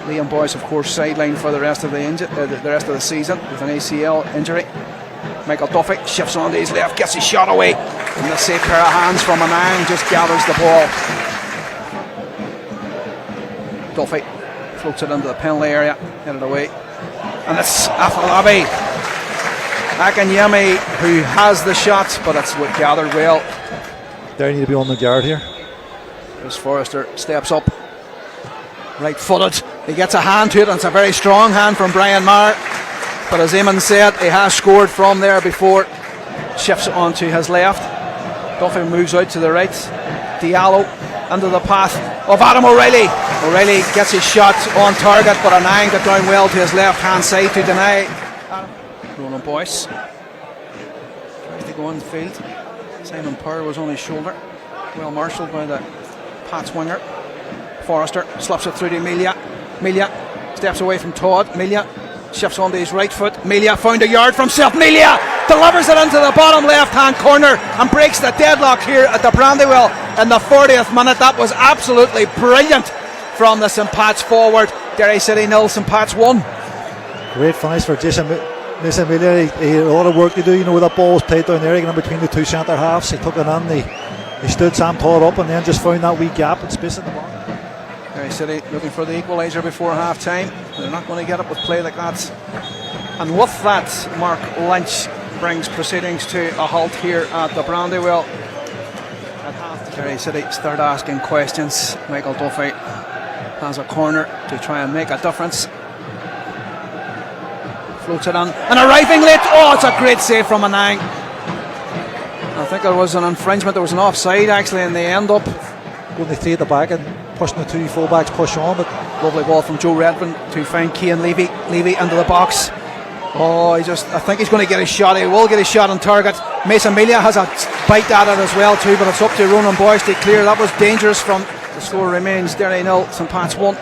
Liam Boyce, of course, sidelined for the rest of the season with an ACL injury. Michael Duffy shifts onto his left, gets his shot away, and the safe pair of hands from Anang just gathers the ball. Duffy floats it into the penalty area, headed away, and it's Afolabi Akanyemi who has the shot, but it's gathered well. They need to be on the guard here. Chris Forrester steps up, right-footed. He gets a hand to it, and it's a very strong hand from Brian Maher. But as Eamon said, he has scored from there before. Shifts it onto his left. Duffy moves out to the right. Diallo into the path of Adam O'Reilly. O'Reilly gets his shot on target, but Anang got down well to his left-hand side to deny. Ronan Boyce tries to go on the field. Simon Power was on his shoulder. Well marshalled by the Pats winger. Forrester slaps it through to Melia. Melia steps away from Todd. Melia shifts onto his right foot. Melia found a yard from self. Melia delivers it into the bottom left-hand corner and breaks the deadlock here at the Brandywell in the 40th minute. That was absolutely brilliant from the St Pat's forward. Derry City 0, St Pat's 1. Great finish for Jason Melia. He had a lot of work to do, you know, with that ball was played down there, he got in between the two centre halves. He took it in, he stood Sam Todd up and then just found that wee gap and space in the box. Derry City looking for the equaliser before half time. They're not going to get up with play like that. And with that, Mark Lynch brings proceedings to a halt here at the Brandywell. At half, Derry City start asking questions. Michael Duffy has a corner to try and make a difference. Floats it on and arriving late. Oh, it's a great save from Anang. I think there was an infringement. There was an offside actually, and they end up going to three at the back and pushing the two fullbacks push on. But lovely ball from Joe Redfern to find Cian Levy. Levy into the box. Oh, I think he's going to get a shot. He will get a shot on target. Mason Melia has a bite at it as well too, but it's up to Ronan Boyce to clear. That was dangerous. From the score remains Derry 0, St Pat's 1.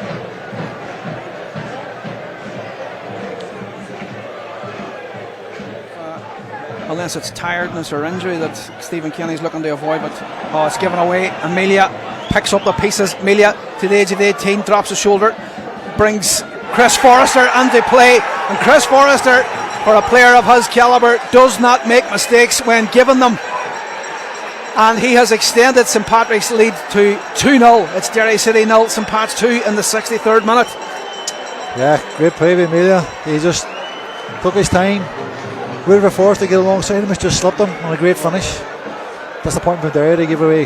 Unless it's tiredness or injury that Stephen Kenny's looking to avoid, but it's given away. And Melia picks up the pieces. Melia to the age of 18, drops his shoulder, brings Chris Forrester into play, and Chris Forrester, for a player of his calibre, does not make mistakes when given them, and he has extended St Patrick's lead to 2-0. It's Derry City 0, St Pat's 2 in the 63rd minute. Yeah, great play by Melia. He just took his time, waited for Forrester to get alongside him, just slipped him on a great finish. Disappointment there, they give away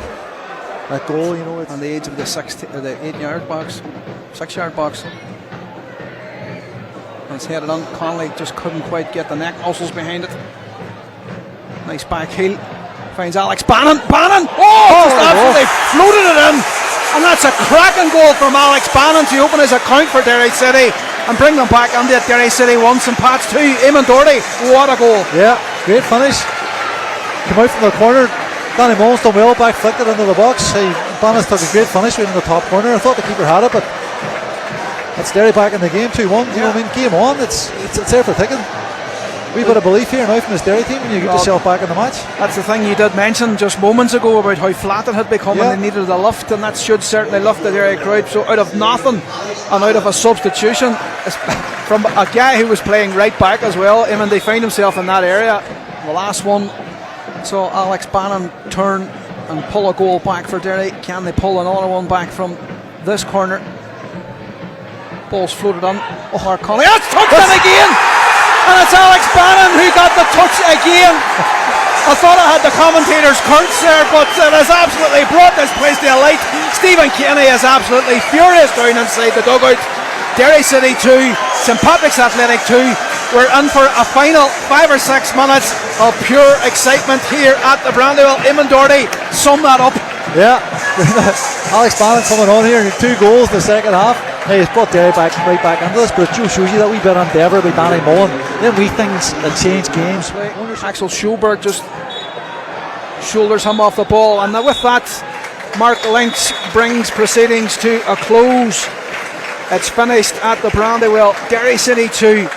that goal, you know. On the edge of the 8-yard box, 6-yard box. And it's headed on. Connolly just couldn't quite get the neck muscles behind it. Nice back heel. Finds Alex Bannon. Bannon! Just absolutely floated it in. And that's a cracking goal from Alex Bannon to open his account for Derry City and bring them back into it. Derry City 1, St Pat's 2. Eamon Doherty, what a goal. Yeah, great finish. Came out from the corner. Danny Mullins done well, back flicked it into the box. Bannons took a great finish right in the top corner. I thought the keeper had it, but it's Derry back in the game, 2-1. You know what I mean? Game on, it's there for taking. Wee bit of belief here now from this Derry team, and you get yourself back in the match. That's the thing you did mention just moments ago about how flat it had become, and they needed a lift, and that should certainly lift the Derry crowd. So out of nothing and out of a substitution from a guy who was playing right back as well, they find himself in that area. The last one saw Alex Bannon turn and pull a goal back for Derry. Can they pull another one back from this corner? Ball's floated on. Mark Connolly. That's touched in again! And it's Alex Bannon who got the touch again. I thought I had the commentator's curse there, but it has absolutely brought this place to a light. Stephen Kenny is absolutely furious down inside the dugout. Derry City 2, St Patrick's Athletic 2. We're in for a final 5 or 6 minutes of pure excitement here at the Brandywell. Eamon Doherty, sum that up. Yeah, Alex Bannon coming on here, 2 goals in the second half. Hey, he's brought Derry right back into this, but it just shows you that wee bit of endeavour by Danny Mullen. Then wee things that change games. Axel Schulberg just shoulders him off the ball, and with that, Mark Lynch brings proceedings to a close. It's finished at the Brandywell. Derry City 2,